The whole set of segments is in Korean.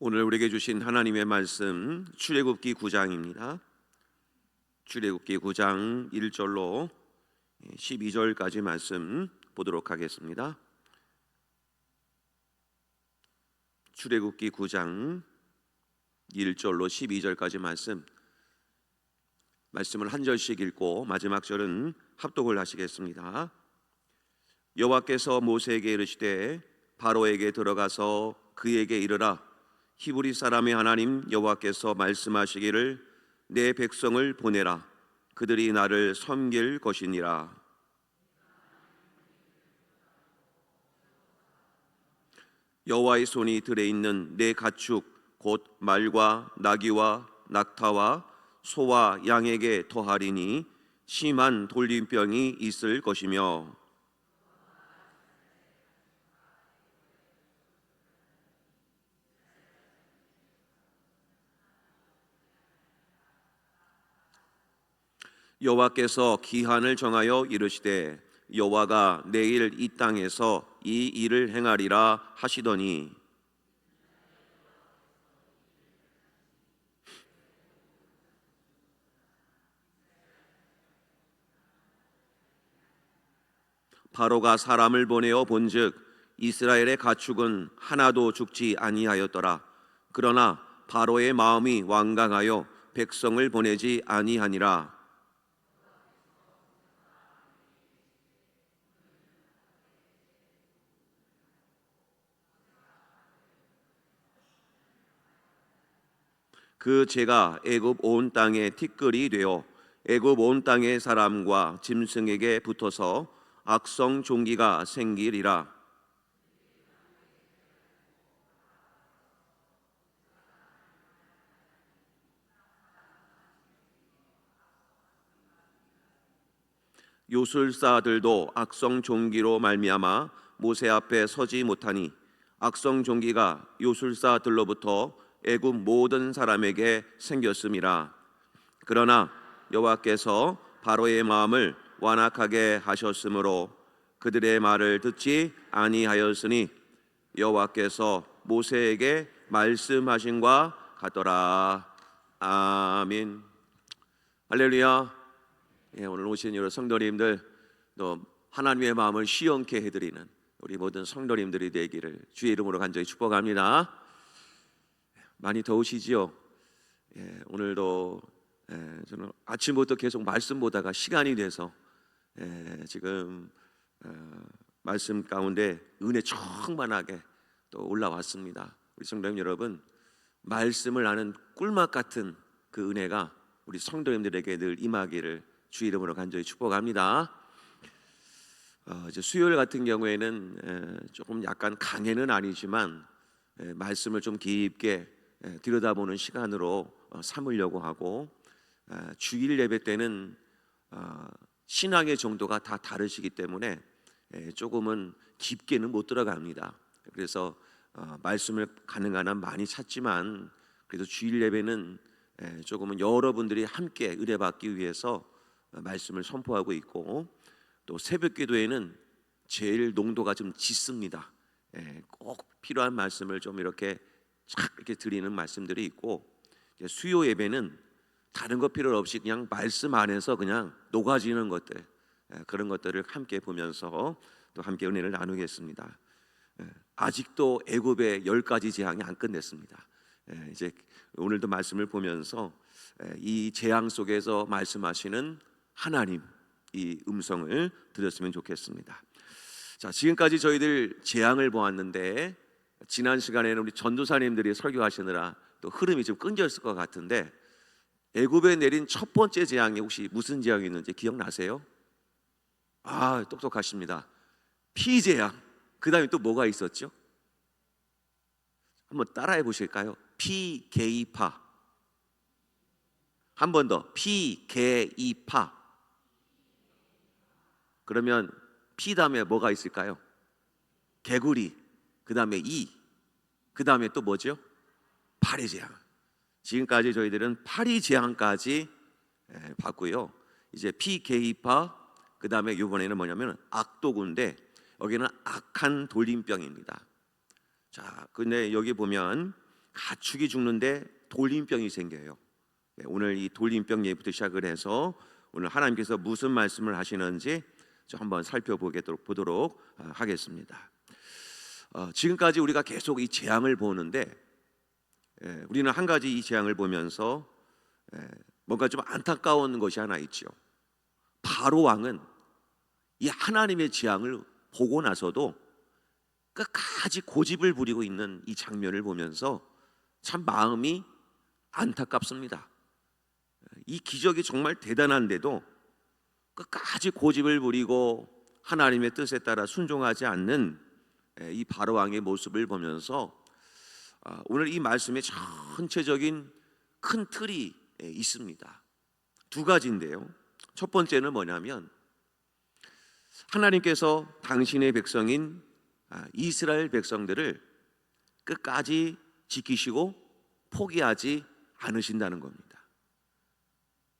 오늘 우리에게 주신 하나님의 말씀 출애굽기 9장입니다. 출애굽기 9장 1절로 12절까지 말씀 보도록 하겠습니다. 출애굽기 9장 1절로 12절까지 말씀을 한 절씩 읽고 마지막 절은 합독을 하시겠습니다. 여호와께서 모세에게 이르시되 바로에게 들어가서 그에게 이르라. 히브리 사람의 하나님 여호와께서 말씀하시기를 내 백성을 보내라. 그들이 나를 섬길 것이니라. 여호와의 손이 들에 있는 내 가축 곧 말과 나귀와 낙타와 소와 양에게 더하리니 심한 돌림병이 있을 것이며 여호와께서 기한을 정하여 이르시되 여호와가 내일 이 땅에서 이 일을 행하리라 하시더니 바로가 사람을 보내어 본즉 이스라엘의 가축은 하나도 죽지 아니하였더라. 그러나 바로의 마음이 완강하여 백성을 보내지 아니하니라. 그 죄가 애굽 온 땅에 티끌이 되어 애굽 온 땅의 사람과 짐승에게 붙어서 악성 종기가 생기리라. 요술사들도 악성 종기로 말미암아 모세 앞에 서지 못하니 악성 종기가 요술사들로부터 애굽 모든 사람에게 생겼음이라. 그러나 여호와께서 바로의 마음을 완악하게 하셨으므로 그들의 말을 듣지 아니하였으니 여호와께서 모세에게 말씀하신과 같더라. 아멘. 할렐루야. 오늘 오신 여러 성도님들, 또 하나님의 마음을 시원케 해드리는 우리 모든 성도님들이 되기를 주의 이름으로 간절히 축복합니다. 많이 더우시지요? 오늘도 저는 아침부터 계속 말씀 보다가 시간이 돼서 지금 말씀 가운데 은혜 충만하게 또 올라왔습니다. 우리 성도님 여러분, 말씀을 아는 꿀맛 같은 그 은혜가 우리 성도님들에게 늘 임하기를 주의 이름으로 간절히 축복합니다. 이제 수요일 같은 경우에는 조금 약간 강해는 아니지만 말씀을 좀 깊게 들여다보는 시간으로 삼으려고 하고, 주일 예배 때는 신앙의 정도가 다 다르시기 때문에 조금은 깊게는 못 들어갑니다. 그래서 말씀을 가능한 한 많이 찾지만 그래도 주일 예배는 조금은 여러분들이 함께 의뢰받기 위해서 말씀을 선포하고 있고, 또 새벽 기도에는 제일 농도가 좀 짙습니다. 꼭 필요한 말씀을 좀 이렇게 드리는 말씀들이 있고, 수요 예배는 다른 거 필요 없이 그냥 말씀 안에서 그냥 녹아지는 것들, 그런 것들을 함께 보면서 또 함께 은혜를 나누겠습니다. 아직도 애굽의 10가지 재앙이 안 끝냈습니다. 이제 오늘도 말씀을 보면서 이 재앙 속에서 말씀하시는 하나님, 이 음성을 들었으면 좋겠습니다. 자, 지금까지 저희들 재앙을 보았는데, 지난 시간에는 우리 전도사님들이 설교하시느라 또 흐름이 좀 끊겼을 것 같은데, 애굽에 내린 첫 번째 재앙이 혹시 무슨 재앙이었는지 기억나세요? 아, 똑똑하십니다. 피재앙. 그 다음에 또 뭐가 있었죠? 한번 따라해 보실까요? 피게이파. 한 번 더. 피게이파. 그러면 피 다음에 뭐가 있을까요? 개구리. 그 다음에 그 다음에 또 뭐죠? 파리 재앙. 지금까지 저희들은 파리 재앙까지 봤고요. 이제 피게이파, 그 다음에 이번에는 뭐냐면 악도구인데, 여기는 악한 돌림병입니다. 자, 근데 여기 보면 가축이 죽는데 돌림병이 생겨요. 오늘 이 돌림병 예부터 시작을 해서 오늘 하나님께서 무슨 말씀을 하시는지 한번 살펴보도록 하겠습니다. 지금까지 우리가 계속 이 재앙을 보는데 우리는 한 가지 이 재앙을 보면서 뭔가 좀 안타까운 것이 하나 있죠. 바로 왕은 이 하나님의 재앙을 보고 나서도 끝까지 고집을 부리고 있는 이 장면을 보면서 참 마음이 안타깝습니다. 이 기적이 정말 대단한데도 끝까지 고집을 부리고 하나님의 뜻에 따라 순종하지 않는 이 바로 왕의 모습을 보면서 오늘 이 말씀에 전체적인 큰 틀이 있습니다. 두 가지인데요. 첫 번째는 뭐냐면 하나님께서 당신의 백성인 이스라엘 백성들을 끝까지 지키시고 포기하지 않으신다는 겁니다.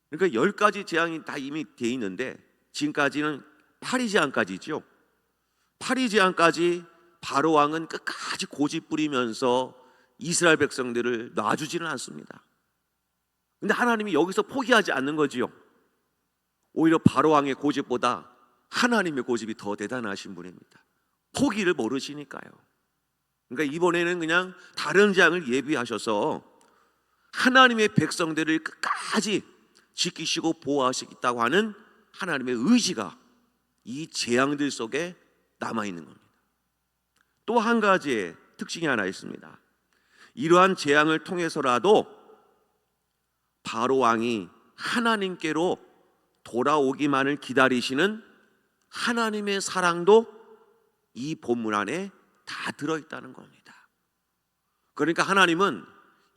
그러니까 10가지 재앙이 다 이미 돼 있는데 지금까지는 파리 재앙까지죠. 파리 재앙까지 바로 왕은 끝까지 고집 부리면서 이스라엘 백성들을 놔주지는 않습니다. 근데 하나님이 여기서 포기하지 않는 거지요. 오히려 바로 왕의 고집보다 하나님의 고집이 더 대단하신 분입니다. 포기를 모르시니까요. 그러니까 이번에는 그냥 다른 재앙을 예비하셔서 하나님의 백성들을 끝까지 지키시고 보호하시겠다고 하는 하나님의 의지가 이 재앙들 속에 남아있는 겁니다. 또 한 가지의 특징이 하나 있습니다. 이러한 재앙을 통해서라도 바로 왕이 하나님께로 돌아오기만을 기다리시는 하나님의 사랑도 이 본문 안에 다 들어있다는 겁니다. 그러니까 하나님은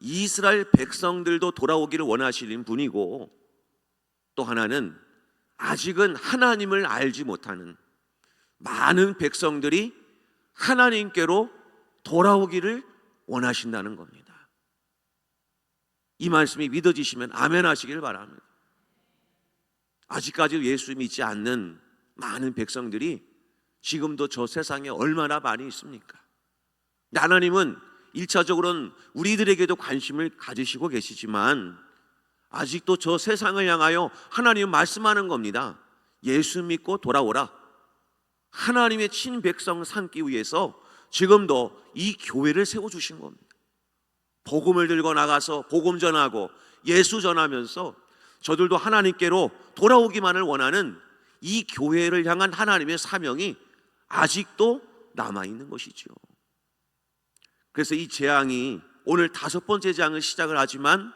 이스라엘 백성들도 돌아오기를 원하시는 분이고, 또 하나는 아직은 하나님을 알지 못하는 많은 백성들이 하나님께로 돌아오기를 원하신다는 겁니다. 이 말씀이 믿어지시면 아멘 하시길 바랍니다. 아직까지 예수 믿지 않는 많은 백성들이 지금도 저 세상에 얼마나 많이 있습니까? 하나님은 1차적으로는 우리들에게도 관심을 가지시고 계시지만 아직도 저 세상을 향하여 하나님은 말씀하는 겁니다. 예수 믿고 돌아오라. 하나님의 친백성 삼기 위해서 지금도 이 교회를 세워주신 겁니다. 복음을 들고 나가서 복음 전하고 예수 전하면서 저들도 하나님께로 돌아오기만을 원하는 이 교회를 향한 하나님의 사명이 아직도 남아있는 것이죠. 그래서 이 재앙이 오늘 5번째 재앙을 시작을 하지만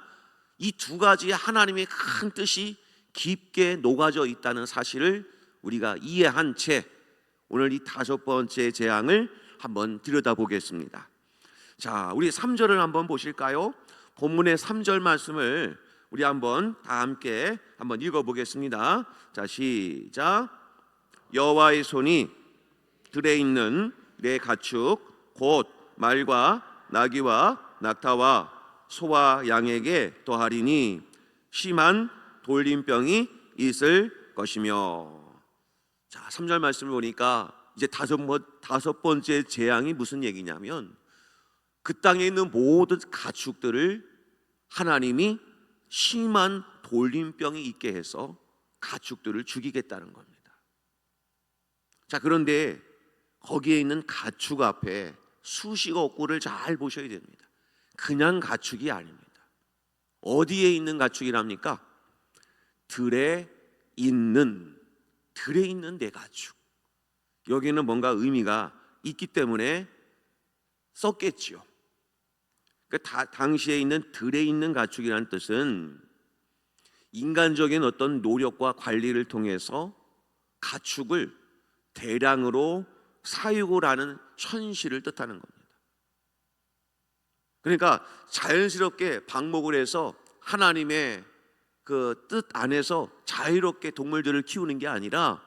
이 두 가지의 하나님의 큰 뜻이 깊게 녹아져 있다는 사실을 우리가 이해한 채 오늘 이 5번째 재앙을 한번 들여다보겠습니다. 자, 우리 3절을 한번 보실까요? 본문의 3절 말씀을 우리 한번 다 함께 한번 읽어보겠습니다. 자, 시작. 여호와의 손이 들에 있는 내 가축 곧 말과 나귀와 낙타와 소와 양에게 더하리니 심한 돌림병이 있을 것이며. 자, 3절 말씀을 보니까 이제 5번째 재앙이 무슨 얘기냐면 그 땅에 있는 모든 가축들을 하나님이 심한 돌림병이 있게 해서 가축들을 죽이겠다는 겁니다. 자, 그런데 거기에 있는 가축 앞에 수식어구를 잘 보셔야 됩니다. 그냥 가축이 아닙니다. 어디에 있는 가축이랍니까? 들에 있는 내 가축. 여기는 뭔가 의미가 있기 때문에 썼겠지요. 그러니까 당시에 있는 들에 있는 가축이라는 뜻은 인간적인 어떤 노력과 관리를 통해서 가축을 대량으로 사육을 하는 현실을 뜻하는 겁니다. 그러니까 자연스럽게 방목을 해서 하나님의 그 뜻 안에서 자유롭게 동물들을 키우는 게 아니라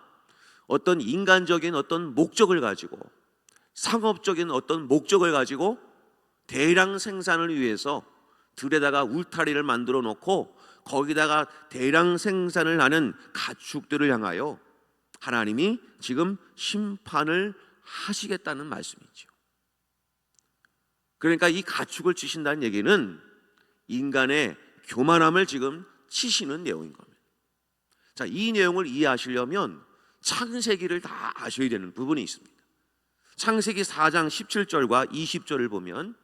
어떤 인간적인 어떤 목적을 가지고 상업적인 어떤 목적을 가지고 대량 생산을 위해서 들에다가 울타리를 만들어 놓고 거기다가 대량 생산을 하는 가축들을 향하여 하나님이 지금 심판을 하시겠다는 말씀이죠. 그러니까 이 가축을 치신다는 얘기는 인간의 교만함을 지금 치시는 내용인 겁니다. 자, 이 내용을 이해하시려면 창세기를 다 아셔야 되는 부분이 있습니다. 창세기 4장 17절과 20절을 보면,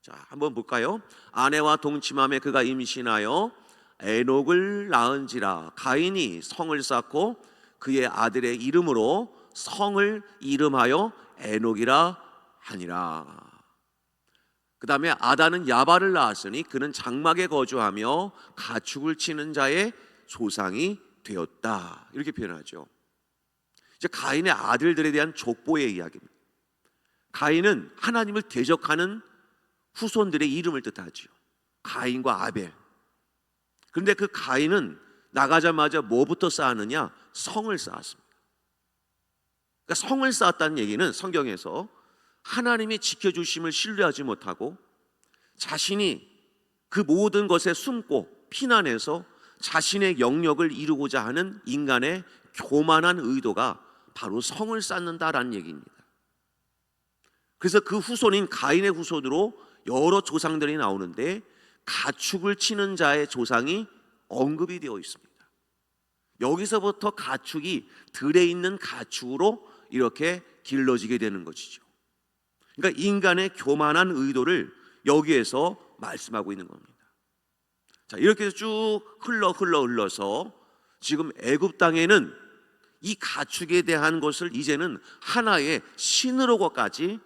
자, 한번 볼까요? 아내와 동침함에 그가 임신하여 에녹을 낳은지라. 가인이 성을 쌓고 그의 아들의 이름으로 성을 이름하여 에녹이라 하니라. 그 다음에 아다는 야발을 낳았으니 그는 장막에 거주하며 가축을 치는 자의 조상이 되었다. 이렇게 표현하죠. 이제 가인의 아들들에 대한 족보의 이야기입니다. 가인은 하나님을 대적하는 후손들의 이름을 뜻하죠. 가인과 아벨. 그런데 그 가인은 나가자마자 뭐부터 쌓았느냐? 성을 쌓았습니다. 그러니까 성을 쌓았다는 얘기는 성경에서 하나님이 지켜주심을 신뢰하지 못하고 자신이 그 모든 것에 숨고 피난해서 자신의 영역을 이루고자 하는 인간의 교만한 의도가 바로 성을 쌓는다라는 얘기입니다. 그래서 그 후손인 가인의 후손으로 여러 조상들이 나오는데 가축을 치는 자의 조상이 언급이 되어 있습니다. 여기서부터 가축이 들에 있는 가축으로 이렇게 길러지게 되는 것이죠. 그러니까 인간의 교만한 의도를 여기에서 말씀하고 있는 겁니다. 자, 이렇게 해서 쭉 흘러서 지금 애굽 땅에는 이 가축에 대한 것을 이제는 하나의 신으로까지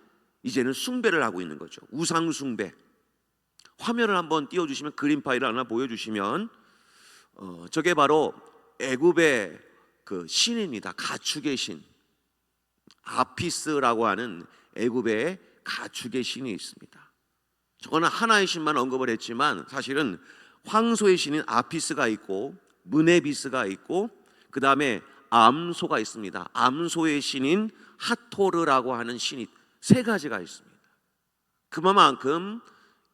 이제는 숭배를 하고 있는 거죠. 우상 숭배. 화면을 한번 띄워주시면, 그림 파일을 하나 보여주시면, 저게 바로 애굽의 그 신입니다. 가축의 신, 아피스라고 하는 애굽의 가축의 신이 있습니다. 저거는 하나의 신만 언급을 했지만 사실은 황소의 신인 아피스가 있고 무네비스가 있고 그 다음에 암소가 있습니다. 암소의 신인 하토르라고 하는 신이 세 가지가 있습니다. 그만큼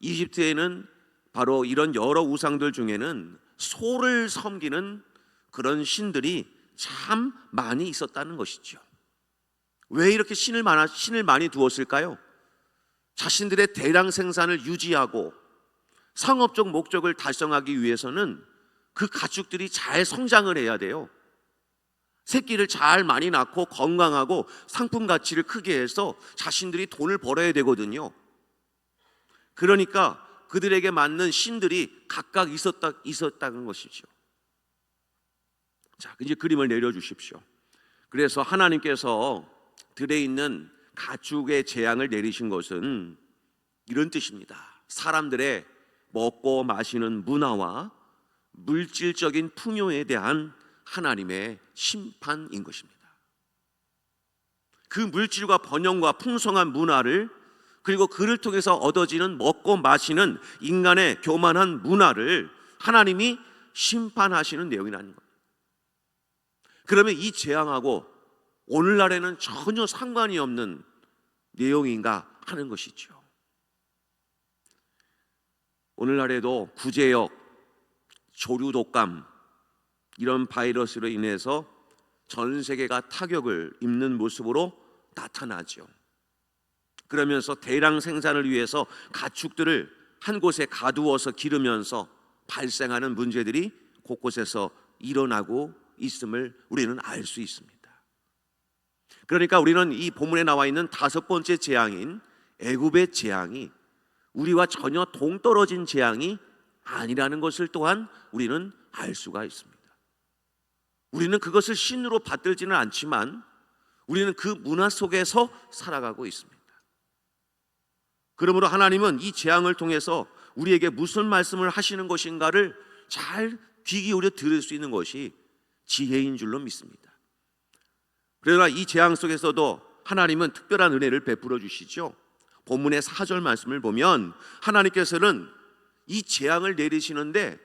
이집트에는 바로 이런 여러 우상들 중에는 소를 섬기는 그런 신들이 참 많이 있었다는 것이죠. 왜 이렇게 신을 많이 두었을까요? 자신들의 대량 생산을 유지하고 상업적 목적을 달성하기 위해서는 그 가축들이 잘 성장을 해야 돼요. 새끼를 잘 많이 낳고 건강하고 상품 가치를 크게 해서 자신들이 돈을 벌어야 되거든요. 그러니까 그들에게 맞는 신들이 각각 있었다는 것이죠. 자, 이제 그림을 내려주십시오. 그래서 하나님께서 들에 있는 가축의 재앙을 내리신 것은 이런 뜻입니다. 사람들의 먹고 마시는 문화와 물질적인 풍요에 대한 하나님의 심판인 것입니다. 그 물질과 번영과 풍성한 문화를, 그리고 그를 통해서 얻어지는 먹고 마시는 인간의 교만한 문화를 하나님이 심판하시는 내용이라는 겁니다. 그러면 이 재앙하고 오늘날에는 전혀 상관이 없는 내용인가 하는 것이죠. 오늘날에도 구제역, 조류독감 이런 바이러스로 인해서 전 세계가 타격을 입는 모습으로 나타나죠. 그러면서 대량 생산을 위해서 가축들을 한 곳에 가두어서 기르면서 발생하는 문제들이 곳곳에서 일어나고 있음을 우리는 알 수 있습니다. 그러니까 우리는 이 본문에 나와 있는 다섯 번째 재앙인 애굽의 재앙이 우리와 전혀 동떨어진 재앙이 아니라는 것을 또한 우리는 알 수가 있습니다. 우리는 그것을 신으로 받들지는 않지만 우리는 그 문화 속에서 살아가고 있습니다. 그러므로 하나님은 이 재앙을 통해서 우리에게 무슨 말씀을 하시는 것인가를 잘 귀 기울여 들을 수 있는 것이 지혜인 줄로 믿습니다. 그러나 이 재앙 속에서도 하나님은 특별한 은혜를 베풀어 주시죠. 본문의 4절 말씀을 보면 하나님께서는 이 재앙을 내리시는데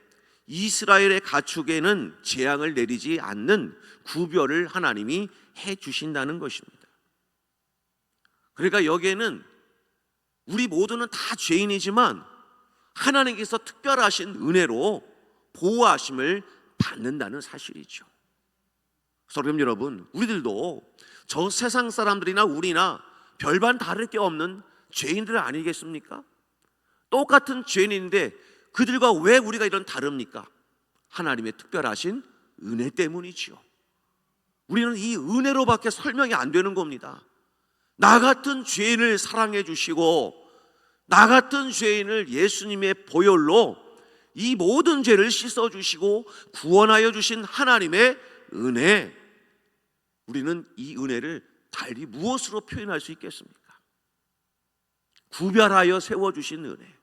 이스라엘의 가축에는 재앙을 내리지 않는 구별을 하나님이 해 주신다는 것입니다. 그러니까 여기에는 우리 모두는 다 죄인이지만 하나님께서 특별하신 은혜로 보호하심을 받는다는 사실이죠. 그럼 여러분, 우리들도 저 세상 사람들이나 우리나 별반 다를 게 없는 죄인들 아니겠습니까? 똑같은 죄인인데 그들과 왜 우리가 이런 다릅니까? 하나님의 특별하신 은혜 때문이지요. 우리는 이 은혜로밖에 설명이 안 되는 겁니다. 나 같은 죄인을 사랑해 주시고 나 같은 죄인을 예수님의 보혈로 이 모든 죄를 씻어 주시고 구원하여 주신 하나님의 은혜, 우리는 이 은혜를 달리 무엇으로 표현할 수 있겠습니까? 구별하여 세워주신 은혜,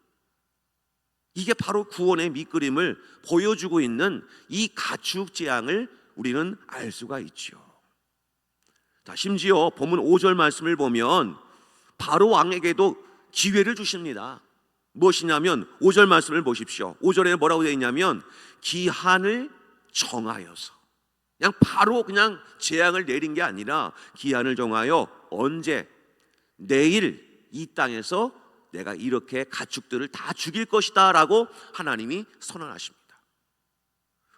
이게 바로 구원의 밑그림을 보여주고 있는 이 가축 재앙을 우리는 알 수가 있죠. 자, 심지어 본문 5절 말씀을 보면 바로 왕에게도 기회를 주십니다. 무엇이냐면 5절 말씀을 보십시오. 5절에 뭐라고 되어 있냐면 기한을 정하여서, 그냥 바로 그냥 재앙을 내린 게 아니라 기한을 정하여 언제? 내일 이 땅에서 내가 이렇게 가축들을 다 죽일 것이다 라고 하나님이 선언하십니다.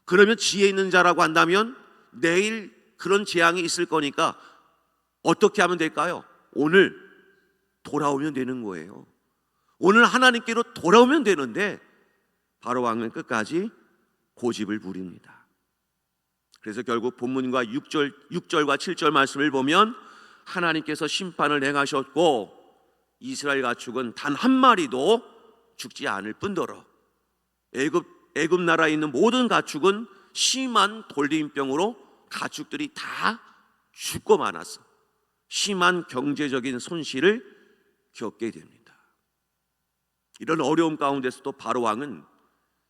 그러면 지혜 있는 자라고 한다면 내일 그런 재앙이 있을 거니까 어떻게 하면 될까요? 오늘 돌아오면 되는 거예요. 오늘 하나님께로 돌아오면 되는데 바로 왕은 끝까지 고집을 부립니다. 그래서 결국 본문과 6절과 7절 말씀을 보면 하나님께서 심판을 행하셨고 이스라엘 가축은 단 한 마리도 죽지 않을 뿐더러 애굽 나라에 있는 모든 가축은 심한 돌림병으로 가축들이 다 죽고 말았어. 심한 경제적인 손실을 겪게 됩니다. 이런 어려움 가운데서도 바로 왕은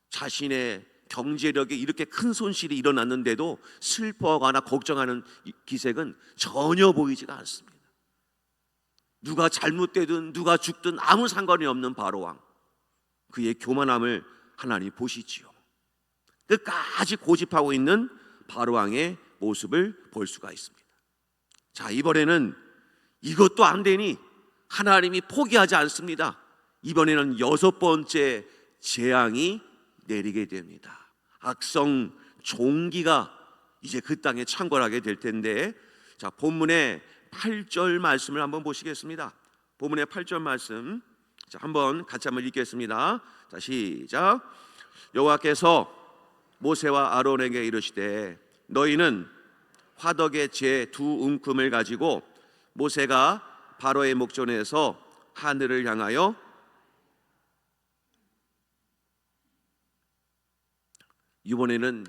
자신의 경제력에 이렇게 큰 손실이 일어났는데도 슬퍼하거나 걱정하는 기색은 전혀 보이지가 않습니다. 누가 잘못되든 누가 죽든 아무 상관이 없는 바로왕, 그의 교만함을 하나님이 보시지요. 끝까지 고집하고 있는 바로왕의 모습을 볼 수가 있습니다. 자, 이번에는 이것도 안 되니 하나님이 포기하지 않습니다. 이번에는 6번째 재앙이 내리게 됩니다. 악성 종기가 이제 그 땅에 창궐하게 될 텐데, 자, 본문의 8절 말씀을 한번 보시겠습니다. 본문의 8절 말씀, 자, 같이 한번 읽겠습니다. 자, 시작. 여호와께서 모세와 아론에게 이르시되 너희는 화덕의 재 2움큼을 가지고 모세가 바로의 목전에서 하늘을 향하여 이번에는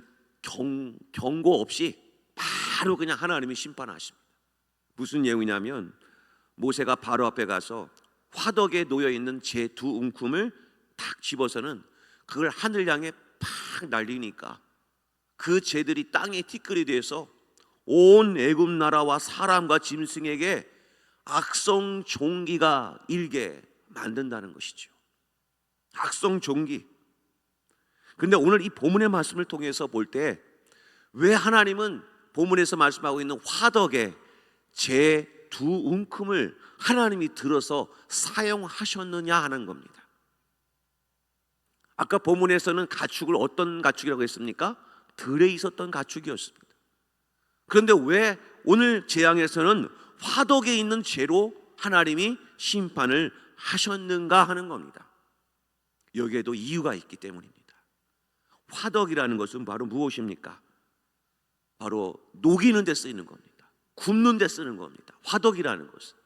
경고 없이 바로 그냥 하나님이 심판하십니다. 무슨 내용이냐면 모세가 바로 앞에 가서 화덕에 놓여있는 재 2움큼을 탁 집어서는 그걸 하늘 향해 팍 날리니까 그 재들이 땅에 티끌이 돼서 온 애굽 나라와 사람과 짐승에게 악성 종기가 일게 만든다는 것이죠. 악성 종기. 근데 오늘 이 본문의 말씀을 통해서 볼 때 왜 하나님은 본문에서 말씀하고 있는 화덕에 재 2움큼을 하나님이 들어서 사용하셨느냐 하는 겁니다. 아까 본문에서는 가축을 어떤 가축이라고 했습니까? 들에 있었던 가축이었습니다. 그런데 왜 오늘 재앙에서는 화덕에 있는 재로 하나님이 심판을 하셨는가 하는 겁니다. 여기에도 이유가 있기 때문입니다. 화덕이라는 것은 바로 무엇입니까? 바로 녹이는 데 쓰이는 겁니다. 굽는 데 쓰는 겁니다. 화덕이라는 것은.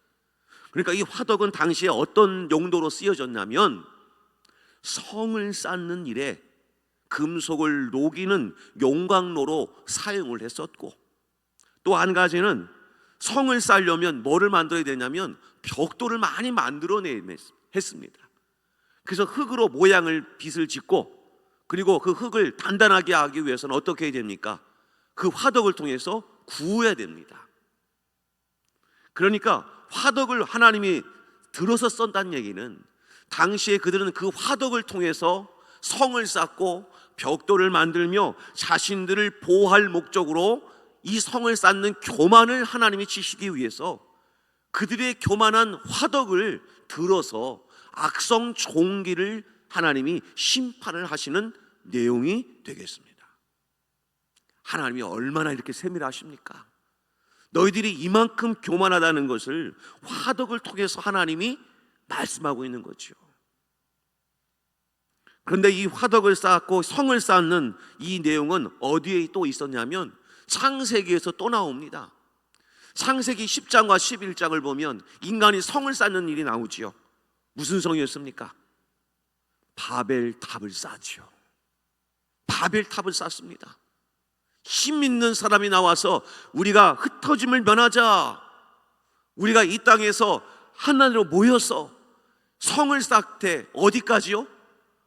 그러니까 이 화덕은 당시에 어떤 용도로 쓰여졌냐면 성을 쌓는 일에 금속을 녹이는 용광로로 사용을 했었고, 또 한 가지는 성을 쌓으려면 뭐를 만들어야 되냐면 벽돌을 많이 만들어내야 했습니다. 그래서 흙으로 모양을 빚을 짓고, 그리고 그 흙을 단단하게 하기 위해서는 어떻게 해야 됩니까? 그 화덕을 통해서 구워야 됩니다. 그러니까 화덕을 하나님이 들어서 썼다는 얘기는 당시에 그들은 그 화덕을 통해서 성을 쌓고 벽돌을 만들며 자신들을 보호할 목적으로 이 성을 쌓는 교만을 하나님이 치시기 위해서 그들의 교만한 화덕을 들어서 악성 종기를 하나님이 심판을 하시는 내용이 되겠습니다. 하나님이 얼마나 이렇게 세밀하십니까? 너희들이 이만큼 교만하다는 것을 화덕을 통해서 하나님이 말씀하고 있는 거죠. 그런데 이 화덕을 쌓고 성을 쌓는 이 내용은 어디에 또 있었냐면 창세기에서 또 나옵니다. 창세기 10장과 11장을 보면 인간이 성을 쌓는 일이 나오지요. 무슨 성이었습니까? 바벨탑을 쌓지요. 바벨탑을 쌓습니다. 힘 있는 사람이 나와서 우리가 흩어짐을 면하자, 우리가 이 땅에서 하나님으로 모여서 성을 쌓되 어디까지요?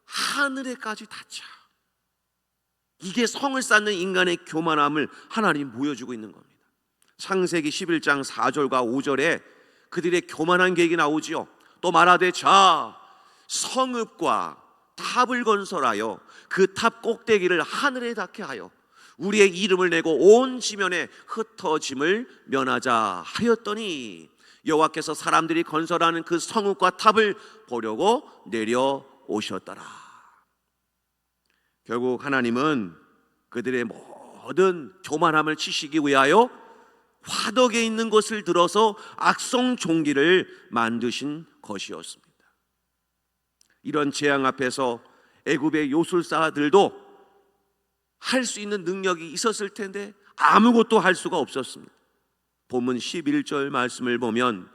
하늘에까지 닿자. 이게 성을 쌓는 인간의 교만함을 하나님이 보여주고 있는 겁니다. 창세기 11장 4절과 5절에 그들의 교만한 계획이 나오지요. 또 말하되 자 성읍과 탑을 건설하여 그 탑 꼭대기를 하늘에 닿게 하여 우리의 이름을 내고 온 지면에 흩어짐을 면하자 하였더니 여호와께서 사람들이 건설하는 그 성읍과 탑을 보려고 내려오셨더라. 결국 하나님은 그들의 모든 교만함을 치시기 위하여 화덕에 있는 것을 들어서 악성 종기를 만드신 것이었습니다. 이런 재앙 앞에서 애굽의 요술사들도 할 수 있는 능력이 있었을 텐데 아무것도 할 수가 없었습니다. 본문 11절 말씀을 보면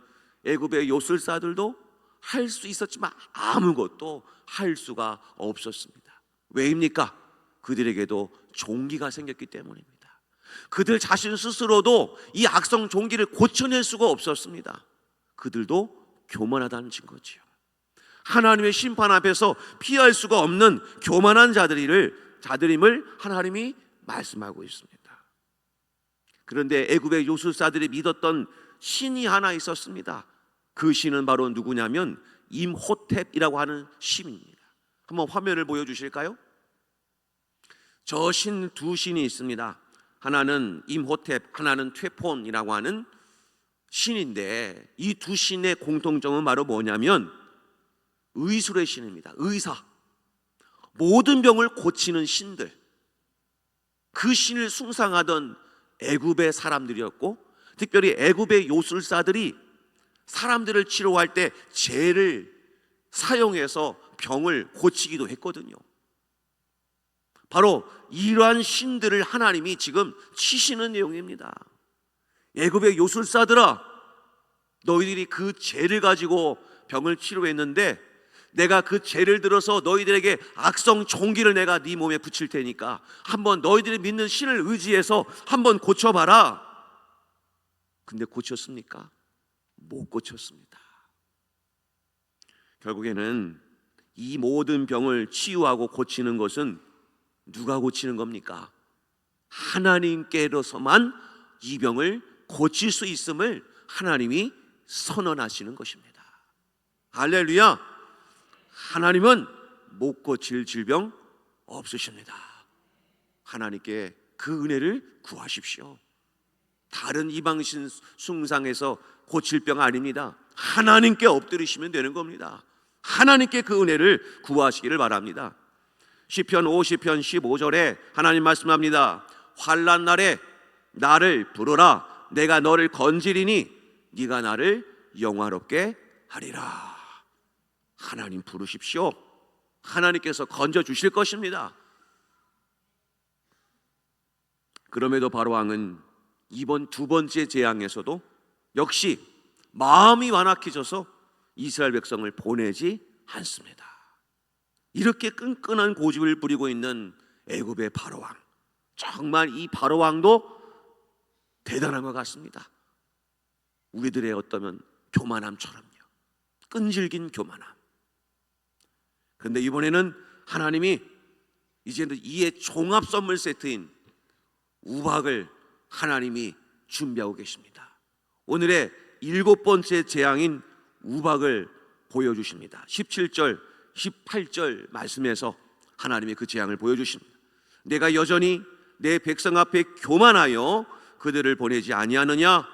애굽의 요술사들도 할 수 있었지만 아무것도 할 수가 없었습니다. 왜입니까? 그들에게도 종기가 생겼기 때문입니다. 그들 자신 스스로도 이 악성 종기를 고쳐낼 수가 없었습니다. 그들도 교만하다는 증거지요. 하나님의 심판 앞에서 피할 수가 없는 교만한 자들임을 하나님이 말씀하고 있습니다. 그런데 애굽의 요술사들이 믿었던 신이 하나 있었습니다. 그 신은 바로 누구냐면 임호탭이라고 하는 신입니다. 한번 화면을 보여주실까요? 저 신 두 신이 있습니다. 하나는 임호탭, 하나는 퇴폰이라고 하는 신인데 이 두 신의 공통점은 바로 뭐냐면 의술의 신입니다. 의사, 모든 병을 고치는 신들, 그 신을 숭상하던 애굽의 사람들이었고, 특별히 애굽의 요술사들이 사람들을 치료할 때 재를 사용해서 병을 고치기도 했거든요. 바로 이러한 신들을 하나님이 지금 치시는 내용입니다. 애굽의 요술사들아, 너희들이 그 재를 가지고 병을 치료했는데 내가 그 재를 들어서 너희들에게 악성 종기를 내가 네 몸에 붙일 테니까 한번 너희들이 믿는 신을 의지해서 한번 고쳐봐라. 근데 고쳤습니까? 못 고쳤습니다. 결국에는 이 모든 병을 치유하고 고치는 것은 누가 고치는 겁니까? 하나님께로서만 이 병을 고칠 수 있음을 하나님이 선언하시는 것입니다. 할렐루야! 하나님은 못 고칠 질병 없으십니다. 하나님께 그 은혜를 구하십시오. 다른 이방신 숭상에서 고칠 병 아닙니다. 하나님께 엎드리시면 되는 겁니다. 하나님께 그 은혜를 구하시기를 바랍니다. 시편 50편 15절에 하나님 말씀합니다. 환난 날에 나를 부르라. 내가 너를 건지리니 네가 나를 영화롭게 하리라. 하나님 부르십시오. 하나님께서 건져주실 것입니다. 그럼에도 바로왕은 이번 두 번째 재앙에서도 역시 마음이 완악해져서 이스라엘 백성을 보내지 않습니다. 이렇게 끈끈한 고집을 부리고 있는 애굽의 바로왕, 정말 이 바로왕도 대단한 것 같습니다. 우리들의 어떠면 교만함처럼요, 끈질긴 교만함. 그런데 이번에는 하나님이 이제는 이에 종합 선물 세트인 우박을 하나님이 준비하고 계십니다. 오늘의 7번째 재앙인 우박을 보여주십니다. 17절 18절 말씀에서 하나님이 그 재앙을 보여주십니다. 내가 여전히 내 백성 앞에 교만하여 그들을 보내지 아니하느냐?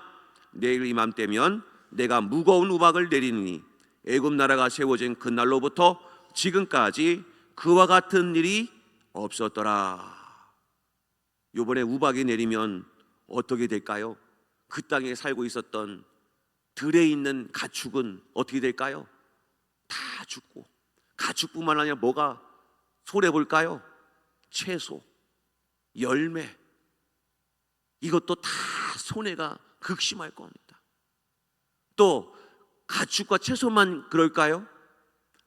내일 이맘때면 내가 무거운 우박을 내리니 애굽 나라가 세워진 그날로부터 지금까지 그와 같은 일이 없었더라. 이번에 우박이 내리면 어떻게 될까요? 그 땅에 살고 있었던 들에 있는 가축은 어떻게 될까요? 다 죽고, 가축뿐만 아니라 뭐가 소래 볼까요? 채소, 열매, 이것도 다 손해가 극심할 겁니다. 또 가축과 채소만 그럴까요?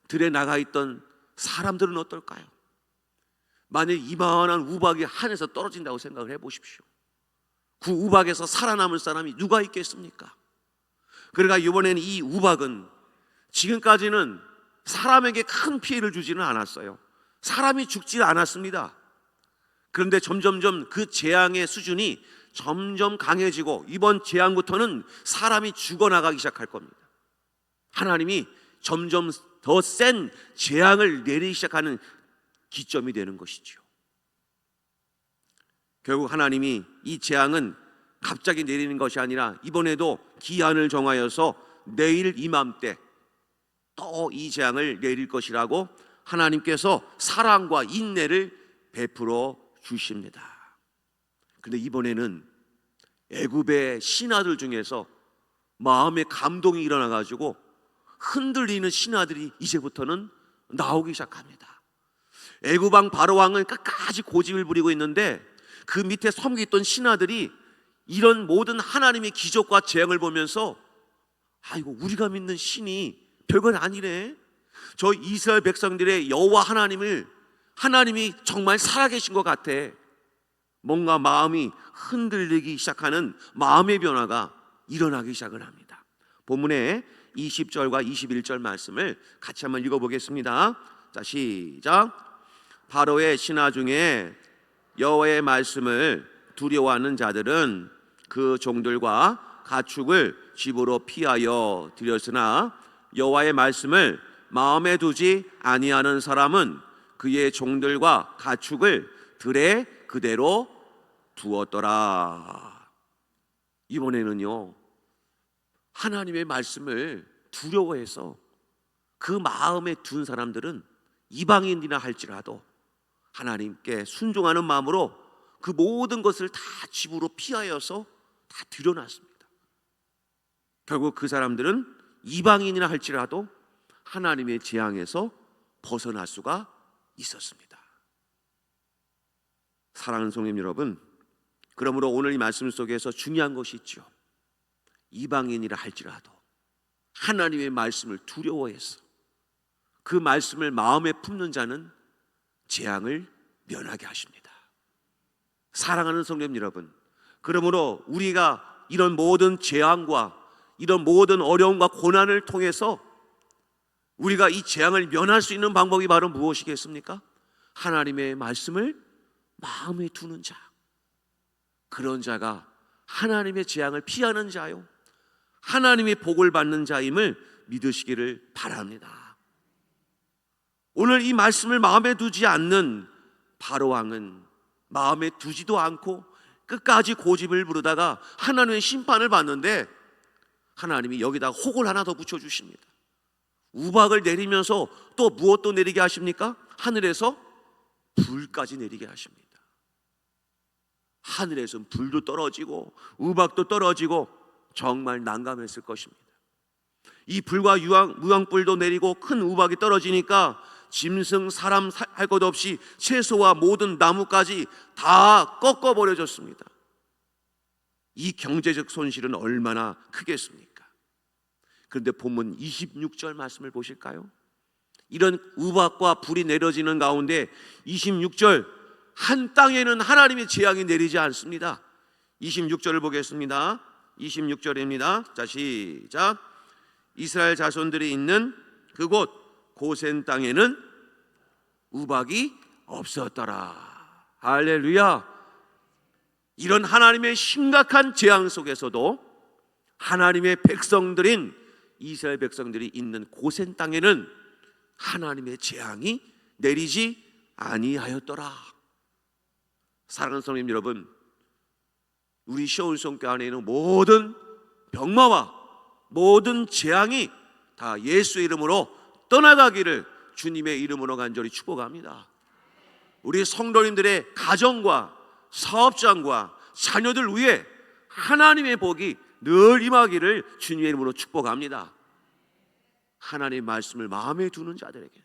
들에 나가 있던 사람들은 어떨까요? 만약 이만한 우박이 하늘에서 떨어진다고 생각을 해보십시오. 그 우박에서 살아남을 사람이 누가 있겠습니까? 그러니까 이번에는 이 우박은 지금까지는 사람에게 큰 피해를 주지는 않았어요. 사람이 죽지 않았습니다. 그런데 점점점 그 재앙의 수준이 점점 강해지고 이번 재앙부터는 사람이 죽어나가기 시작할 겁니다. 하나님이 점점 더 센 재앙을 내리기 시작하는 기점이 되는 것이죠. 결국 하나님이 이 재앙은 갑자기 내리는 것이 아니라 이번에도 기한을 정하여서 내일 이맘때 또 이 재앙을 내릴 것이라고 하나님께서 사랑과 인내를 베풀어 주십니다. 그런데 이번에는 애굽의 신하들 중에서 마음의 감동이 일어나가지고 흔들리는 신하들이 이제부터는 나오기 시작합니다. 애굽 왕 바로 왕은 끝까지 고집을 부리고 있는데 그 밑에 섬기고 있던 신하들이 이런 모든 하나님의 기적과 재앙을 보면서 아이고, 우리가 믿는 신이 별건 아니네. 저 이스라엘 백성들의 여호와 하나님이 정말 살아계신 것 같아. 뭔가 마음이 흔들리기 시작하는 마음의 변화가 일어나기 시작을 합니다. 본문의 20절과 21절 말씀을 같이 한번 읽어보겠습니다. 자, 시작. 바로의 신하 중에 여호와의 말씀을 두려워하는 자들은 그 종들과 가축을 집으로 피하여 들였으나 여호와의 말씀을 마음에 두지 아니하는 사람은 그의 종들과 가축을 들에 그대로 두었더라. 이번에는요, 하나님의 말씀을 두려워해서 그 마음에 둔 사람들은 이방인이라 할지라도 하나님께 순종하는 마음으로 그 모든 것을 다 집으로 피하여서 다 들여놨습니다. 결국 그 사람들은 이방인이라 할지라도 하나님의 재앙에서 벗어날 수가 있었습니다. 사랑하는 성도님 여러분, 그러므로 오늘 이 말씀 속에서 중요한 것이 있죠. 이방인이라 할지라도 하나님의 말씀을 두려워해서 그 말씀을 마음에 품는 자는 재앙을 면하게 하십니다. 사랑하는 성도님 여러분, 그러므로 우리가 이런 모든 재앙과 이런 모든 어려움과 고난을 통해서 우리가 이 재앙을 면할 수 있는 방법이 바로 무엇이겠습니까? 하나님의 말씀을 마음에 두는 자, 그런 자가 하나님의 재앙을 피하는 자요, 하나님의 복을 받는 자임을 믿으시기를 바랍니다. 오늘 이 말씀을 마음에 두지 않는 바로 왕은 마음에 두지도 않고 끝까지 고집을 부르다가 하나님의 심판을 받는데 하나님이 여기다 혹을 하나 더 붙여주십니다. 우박을 내리면서 또 무엇도 내리게 하십니까? 하늘에서 불까지 내리게 하십니다. 하늘에서는 불도 떨어지고 우박도 떨어지고 정말 난감했을 것입니다. 이 불과 무향불도 내리고 큰 우박이 떨어지니까 짐승, 사람 할 것 없이 채소와 모든 나무까지 다 꺾어버려졌습니다. 이 경제적 손실은 얼마나 크겠습니까? 그런데 본문 26절 말씀을 보실까요? 이런 우박과 불이 내려지는 가운데 26절, 한 땅에는 하나님의 재앙이 내리지 않습니다. 26절을 보겠습니다. 26절입니다. 자, 시작. 이스라엘 자손들이 있는 그곳 고센 땅에는 우박이 없었더라. 할렐루야. 이런 하나님의 심각한 재앙 속에서도 하나님의 백성들인 이스라엘 백성들이 있는 고센 땅에는 하나님의 재앙이 내리지 아니하였더라. 사랑하는 성도님 여러분, 우리 시온성교 안에는 모든 병마와 모든 재앙이 다 예수의 이름으로 떠나가기를 주님의 이름으로 간절히 축복합니다. 우리 성도님들의 가정과 사업장과 자녀들 위해 하나님의 복이 늘 임하기를 주님의 이름으로 축복합니다. 하나님의 말씀을 마음에 두는 자들에게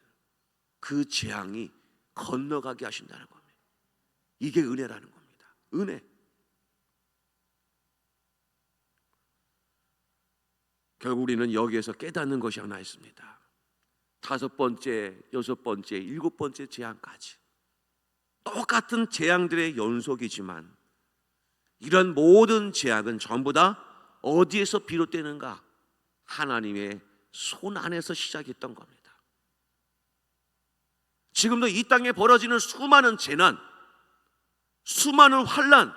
그 재앙이 건너가게 하신다는 겁니다. 이게 은혜라는 겁니다. 은혜. 결국 우리는 여기에서 깨닫는 것이 하나 있습니다. 5번째, 6번째, 7번째 재앙까지 똑같은 재앙들의 연속이지만 이런 모든 재앙은 전부 다 어디에서 비롯되는가? 하나님의 손 안에서 시작했던 겁니다. 지금도 이 땅에 벌어지는 수많은 재난, 수많은 환난,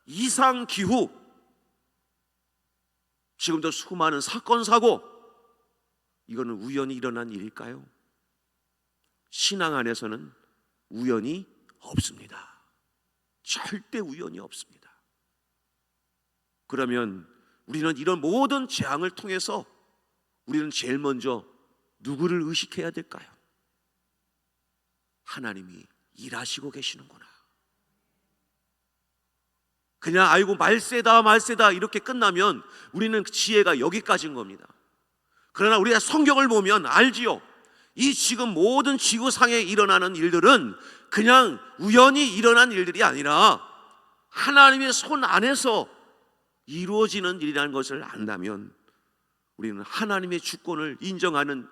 이상기후, 지금도 수많은 사건 사고, 이거는 우연히 일어난 일일까요? 신앙 안에서는 우연이 없습니다. 절대 우연이 없습니다. 그러면 우리는 이런 모든 재앙을 통해서 우리는 제일 먼저 누구를 의식해야 될까요? 하나님이 일하시고 계시는구나. 그냥 아이고 말세다 말세다 이렇게 끝나면 우리는 지혜가 여기까지인 겁니다. 그러나 우리가 성경을 보면 알지요. 이 지금 모든 지구상에 일어나는 일들은 그냥 우연히 일어난 일들이 아니라 하나님의 손 안에서 이루어지는 일이라는 것을 안다면 우리는 하나님의 주권을 인정하는,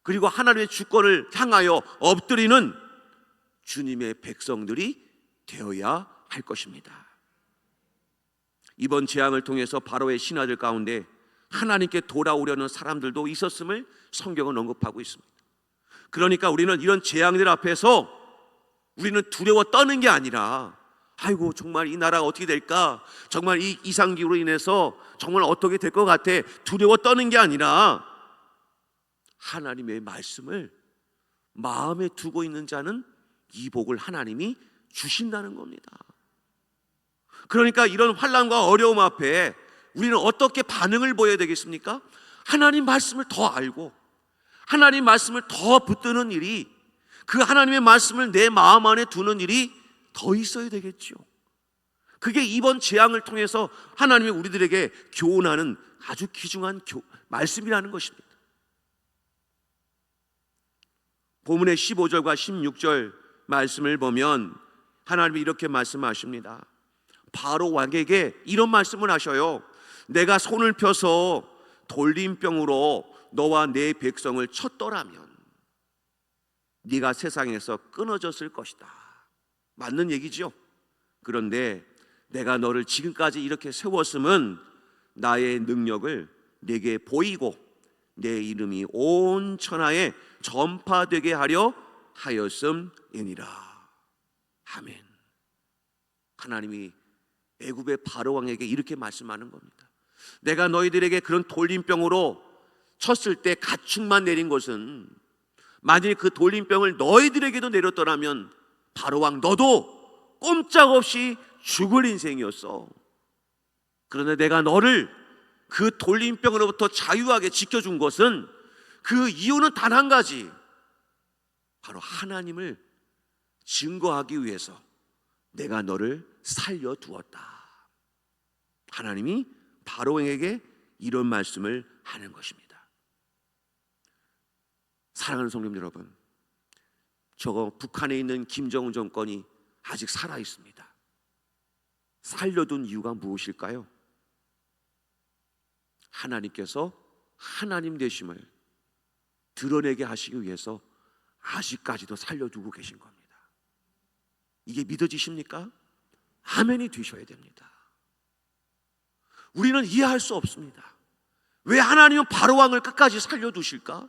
그리고 하나님의 주권을 향하여 엎드리는 주님의 백성들이 되어야 할 것입니다. 이번 재앙을 통해서 바로의 신하들 가운데 하나님께 돌아오려는 사람들도 있었음을 성경은 언급하고 있습니다. 그러니까 우리는 이런 재앙들 앞에서 우리는 두려워 떠는 게 아니라 아이고 정말 이 나라가 어떻게 될까, 정말 이 이상기후로 인해서 정말 어떻게 될 것 같아, 두려워 떠는 게 아니라 하나님의 말씀을 마음에 두고 있는 자는 이 복을 하나님이 주신다는 겁니다. 그러니까 이런 환난과 어려움 앞에 우리는 어떻게 반응을 보여야 되겠습니까? 하나님 말씀을 더 알고 하나님 말씀을 더 붙드는 일이, 그 하나님의 말씀을 내 마음 안에 두는 일이 더 있어야 되겠죠. 그게 이번 재앙을 통해서 하나님이 우리들에게 교훈하는 아주 귀중한 말씀이라는 것입니다. 본문의 15절과 16절 말씀을 보면 하나님이 이렇게 말씀하십니다. 바로 왕에게 이런 말씀을 하셔요. 내가 손을 펴서 돌림병으로 너와 내 백성을 쳤더라면 네가 세상에서 끊어졌을 것이다. 맞는 얘기죠. 그런데 내가 너를 지금까지 이렇게 세웠음은 나의 능력을 네게 보이고 내 이름이 온 천하에 전파되게 하려 하였음이니라. 아멘. 하나님이 애굽의 바로 왕에게 이렇게 말씀하는 겁니다. 내가 너희들에게 그런 돌림병으로 쳤을 때 가축만 내린 것은, 만일 그 돌림병을 너희들에게도 내렸더라면 바로 왕 너도 꼼짝없이 죽을 인생이었어. 그런데 내가 너를 그 돌림병으로부터 자유하게 지켜준 것은, 그 이유는 단 한 가지, 바로 하나님을 증거하기 위해서 내가 너를 살려두었다. 하나님이 바로에게 이런 말씀을 하는 것입니다. 사랑하는 성도 여러분, 저거 북한에 있는 김정은 정권이 아직 살아 있습니다. 살려둔 이유가 무엇일까요? 하나님께서 하나님 되심을 드러내게 하시기 위해서 아직까지도 살려두고 계신 겁니다. 이게 믿어지십니까? 아멘이 되셔야 됩니다. 우리는 이해할 수 없습니다. 왜 하나님은 바로왕을 끝까지 살려두실까?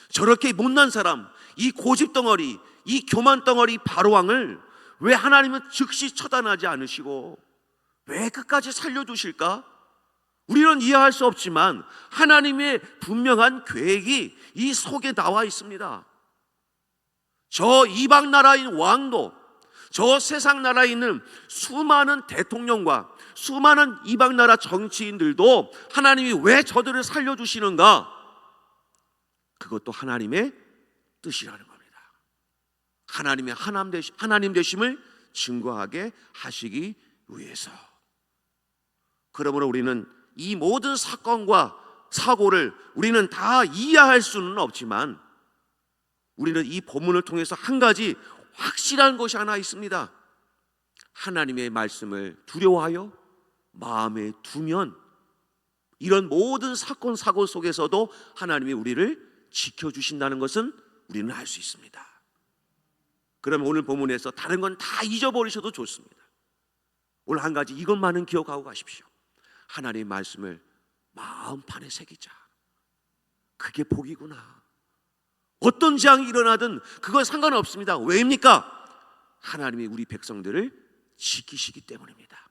저렇게 못난 사람, 이 고집덩어리, 이 교만덩어리 바로왕을 왜 하나님은 즉시 처단하지 않으시고 왜 끝까지 살려두실까? 우리는 이해할 수 없지만 하나님의 분명한 계획이 이 속에 나와 있습니다. 저 이방 나라인 왕도, 저 세상 나라에 있는 수많은 대통령과 수많은 이방 나라 정치인들도 하나님이 왜 저들을 살려주시는가? 그것도 하나님의 뜻이라는 겁니다. 하나님의 하나님 되심을 증거하게 하시기 위해서. 그러므로 우리는 이 모든 사건과 사고를 우리는 다 이해할 수는 없지만 우리는 이 본문을 통해서 한 가지 확실한 것이 하나 있습니다. 하나님의 말씀을 두려워하여 마음에 두면 이런 모든 사건 사고 속에서도 하나님이 우리를 지켜주신다는 것은 우리는 알 수 있습니다. 그러면 오늘 본문에서 다른 건 다 잊어버리셔도 좋습니다. 오늘 한 가지 이것만은 기억하고 가십시오. 하나님의 말씀을 마음판에 새기자. 그게 복이구나. 어떤 재앙이 일어나든 그건 상관없습니다. 왜입니까? 하나님이 우리 백성들을 지키시기 때문입니다.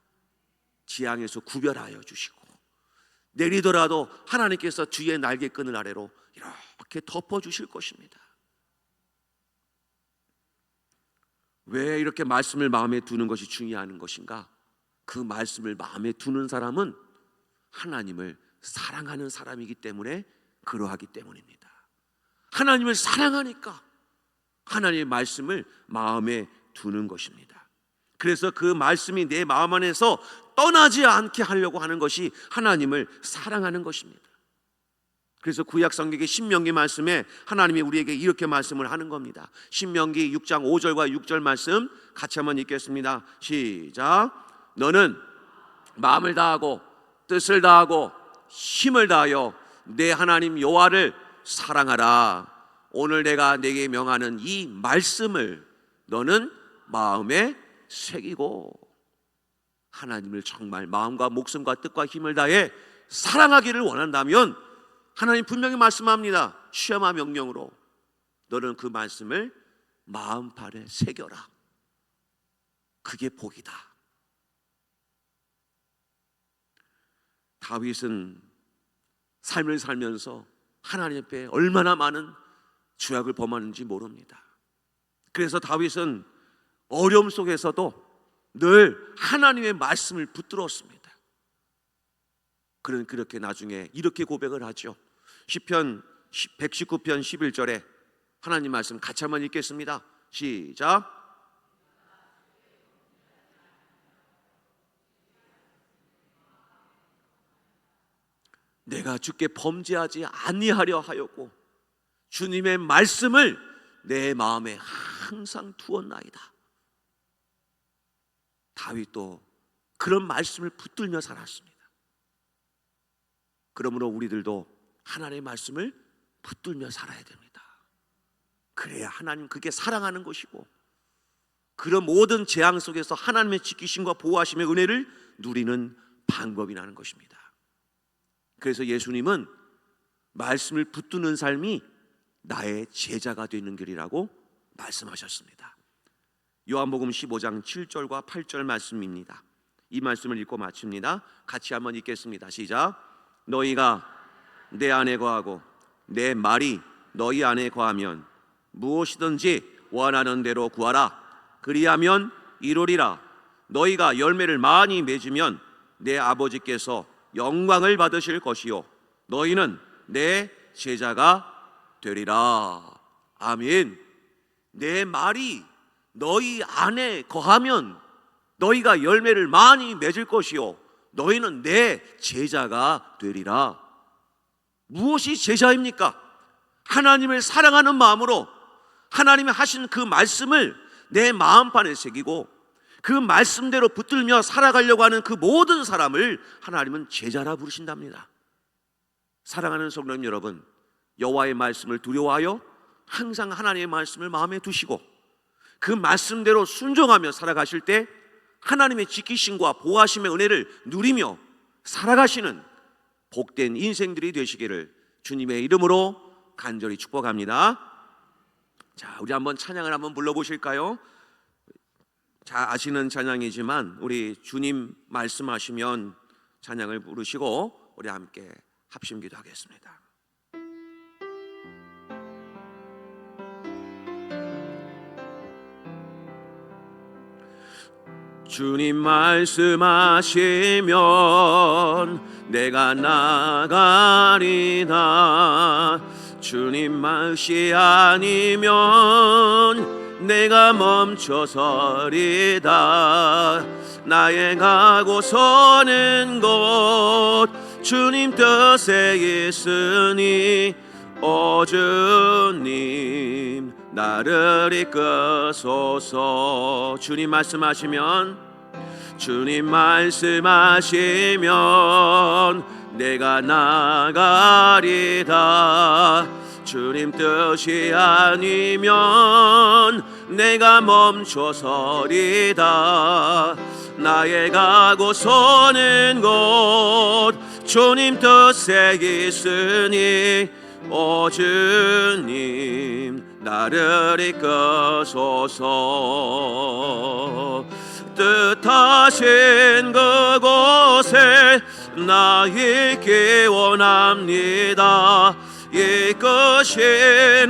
재앙에서 구별하여 주시고 내리더라도 하나님께서 주의 날개끈을 아래로 이렇게 덮어주실 것입니다. 왜 이렇게 말씀을 마음에 두는 것이 중요한 것인가? 그 말씀을 마음에 두는 사람은 하나님을 사랑하는 사람이기 때문에 그러하기 때문입니다. 하나님을 사랑하니까 하나님의 말씀을 마음에 두는 것입니다. 그래서 그 말씀이 내 마음 안에서 떠나지 않게 하려고 하는 것이 하나님을 사랑하는 것입니다. 그래서 구약 성경의 신명기 말씀에 하나님이 우리에게 이렇게 말씀을 하는 겁니다. 신명기 6장 5절과 6절 말씀 같이 한번 읽겠습니다. 시작. 너는 마음을 다하고 뜻을 다하고 힘을 다하여 내 하나님 여호와를 사랑하라. 오늘 내가 네게 명하는 이 말씀을 너는 마음에 새기고 하나님을 정말 마음과 목숨과 뜻과 힘을 다해 사랑하기를 원한다면 하나님 분명히 말씀합니다. 시험화 명령으로 너는 그 말씀을 마음판에 새겨라. 그게 복이다. 다윗은 삶을 살면서 하나님 앞에 얼마나 많은 죄악을 범하는지 모릅니다. 그래서 다윗은 어려움 속에서도 늘 하나님의 말씀을 붙들었습니다. 그는 그렇게 나중에 이렇게 고백을 하죠. 시편 119편 11절에 하나님 말씀 같이 한번 읽겠습니다. 시작. 내가 주께 범죄하지 아니하려 하였고 주님의 말씀을 내 마음에 항상 두었나이다. 다윗도 그런 말씀을 붙들며 살았습니다. 그러므로 우리들도 하나님의 말씀을 붙들며 살아야 됩니다. 그래야 하나님 그게 사랑하는 것이고 그런 모든 재앙 속에서 하나님의 지키심과 보호하심의 은혜를 누리는 방법이라는 것입니다. 그래서 예수님은 말씀을 붙드는 삶이 나의 제자가 되는 길이라고 말씀하셨습니다. 요한복음 15장 7절과 8절 말씀입니다. 이 말씀을 읽고 마칩니다. 같이 한번 읽겠습니다. 시작. 너희가 내 안에 거하고 내 말이 너희 안에 거하면 무엇이든지 원하는 대로 구하라. 그리하면 이루리라. 너희가 열매를 많이 맺으면 내 아버지께서 영광을 받으실 것이요 너희는 내 제자가 되리라. 아멘. 내 말이 너희 안에 거하면 너희가 열매를 많이 맺을 것이요 너희는 내 제자가 되리라. 무엇이 제자입니까? 하나님을 사랑하는 마음으로 하나님이 하신 그 말씀을 내 마음판에 새기고 그 말씀대로 붙들며 살아가려고 하는 그 모든 사람을 하나님은 제자라 부르신답니다. 사랑하는 성도님 여러분, 여호와의 말씀을 두려워하여 항상 하나님의 말씀을 마음에 두시고 그 말씀대로 순종하며 살아가실 때 하나님의 지키심과 보호하심의 은혜를 누리며 살아가시는 복된 인생들이 되시기를 주님의 이름으로 간절히 축복합니다. 자, 우리 한번 찬양을 한번 불러보실까요? 잘 아시는 찬양이지만 우리 주님 말씀하시면 찬양을 부르시고 우리 함께 합심기도 하겠습니다. 주님 말씀하시면 내가 나가리다. 주님 말씀이 아니면 내가 멈춰서리다. 나의 가고 서는 곳 주님 뜻에 있으니 오 주님 나를 이끄소서. 주님 말씀하시면 내가 나가리다. 주님 뜻이 아니면 내가 멈춰서리다. 나의 가고 서는 곳 주님 뜻에 있으니 오 주님 나를 이끄소서. 뜻하신 그곳에 나 있기 원합니다. 이끄시는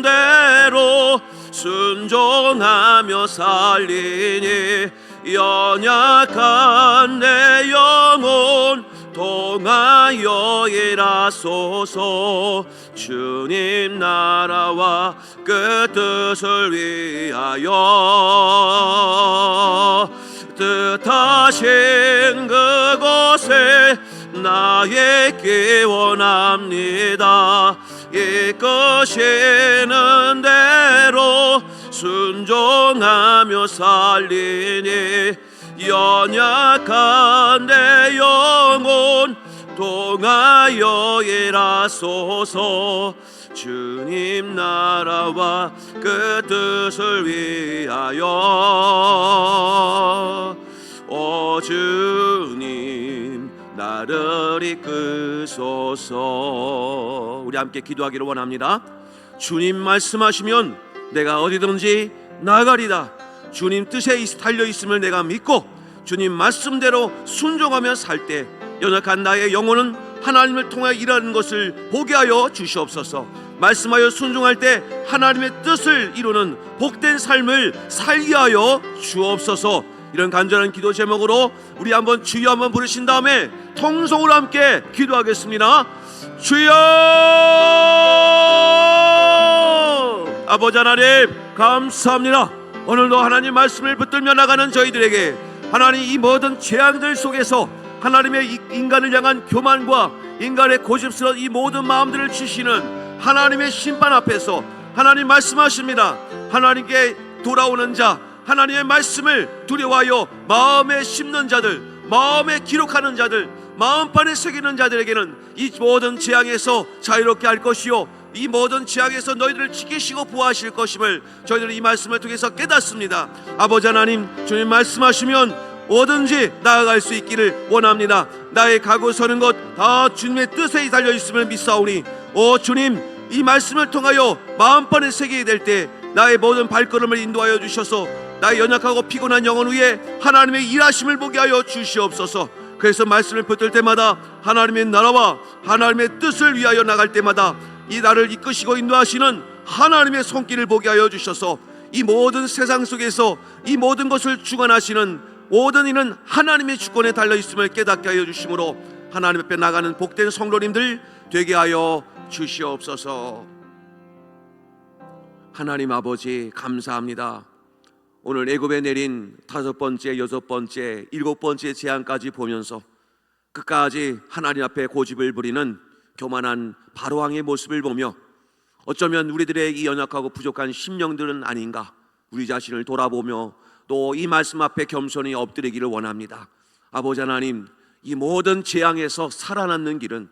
대로 순종하며 살리니 연약한 내 영혼 통하여 일하소서. 주님 나라와 그 뜻을 위하여 뜻하신 그곳에 나 있기 원합니다. 이끄시는 대로 순종하며 살리니 연약한 내 영혼 통하여 일하소서. 주님 나라와 그 뜻을 위하여 오 주님 나를 이끄소서. 우리 함께 기도하기를 원합니다. 주님 말씀하시면 내가 어디든지 나가리다. 주님 뜻에 달려있음을 내가 믿고 주님 말씀대로 순종하며 살 때 연약한 나의 영혼은 하나님을 통하여 일하는 것을 보게 하여 주시옵소서. 말씀하여 순종할 때 하나님의 뜻을 이루는 복된 삶을 살게 하여 주옵소서. 이런 간절한 기도 제목으로 우리 한번 주여 한번 부르신 다음에 통성으로 함께 기도하겠습니다. 주여! 아버지 하나님 감사합니다. 오늘도 하나님 말씀을 붙들며 나가는 저희들에게 하나님 이 모든 재앙들 속에서 하나님의 인간을 향한 교만과 인간의 고집스러운 이 모든 마음들을 주시는 하나님의 심판 앞에서 하나님 말씀하십니다. 하나님께 돌아오는 자, 하나님의 말씀을 두려워하여 마음에 심는 자들, 마음에 기록하는 자들, 마음판에 새기는 자들에게는 이 모든 재앙에서 자유롭게 할 것이요 이 모든 재앙에서 너희들을 지키시고 보호하실 것임을 저희들은 이 말씀을 통해서 깨닫습니다. 아버지 하나님, 주님 말씀하시면 뭐든지 나아갈 수 있기를 원합니다. 나의 가고 서는 것 다 주님의 뜻에 달려있음을 믿사오니 오 주님, 이 말씀을 통하여 마음판에 새기게 될 때 나의 모든 발걸음을 인도하여 주셔서 나의 연약하고 피곤한 영혼 위에 하나님의 일하심을 보게 하여 주시옵소서. 그래서 말씀을 붙들 때마다 하나님의 나라와 하나님의 뜻을 위하여 나갈 때마다 이 나를 이끄시고 인도하시는 하나님의 손길을 보게 하여 주셔서 이 모든 세상 속에서 이 모든 것을 주관하시는 모든 이는 하나님의 주권에 달려있음을 깨닫게 하여 주심으로 하나님 앞에 나가는 복된 성도님들 되게 하여 주시옵소서. 하나님 아버지 감사합니다. 오늘 애굽에 내린 5번째, 6번째, 7번째 재앙까지 보면서 끝까지 하나님 앞에 고집을 부리는 교만한 바로왕의 모습을 보며 어쩌면 우리들의 이 연약하고 부족한 심령들은 아닌가 우리 자신을 돌아보며 또 이 말씀 앞에 겸손히 엎드리기를 원합니다. 아버지 하나님, 이 모든 재앙에서 살아남는 길은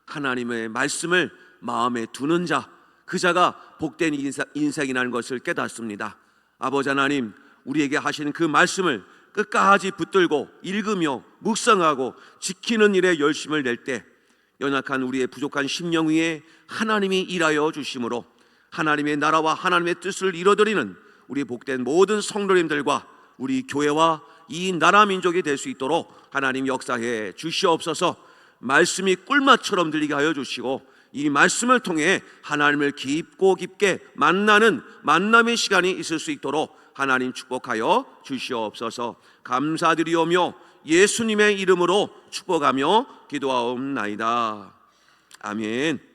하나님의 말씀을 마음에 두는 자, 그 자가 복된 인생이라는 것을 깨닫습니다. 아버지 하나님, 우리에게 하시는 그 말씀을 끝까지 붙들고 읽으며 묵상하고 지키는 일에 열심을 낼 때 연약한 우리의 부족한 심령 위에 하나님이 일하여 주심으로 하나님의 나라와 하나님의 뜻을 이뤄드리는 우리 복된 모든 성도님들과 우리 교회와 이 나라 민족이 될 수 있도록 하나님 역사해 주시옵소서. 말씀이 꿀맛처럼 들리게 하여 주시고 이 말씀을 통해 하나님을 깊고 깊게 만나는 만남의 시간이 있을 수 있도록 하나님 축복하여 주시옵소서. 감사드리오며 예수님의 이름으로 축복하며 기도하옵나이다. 아멘.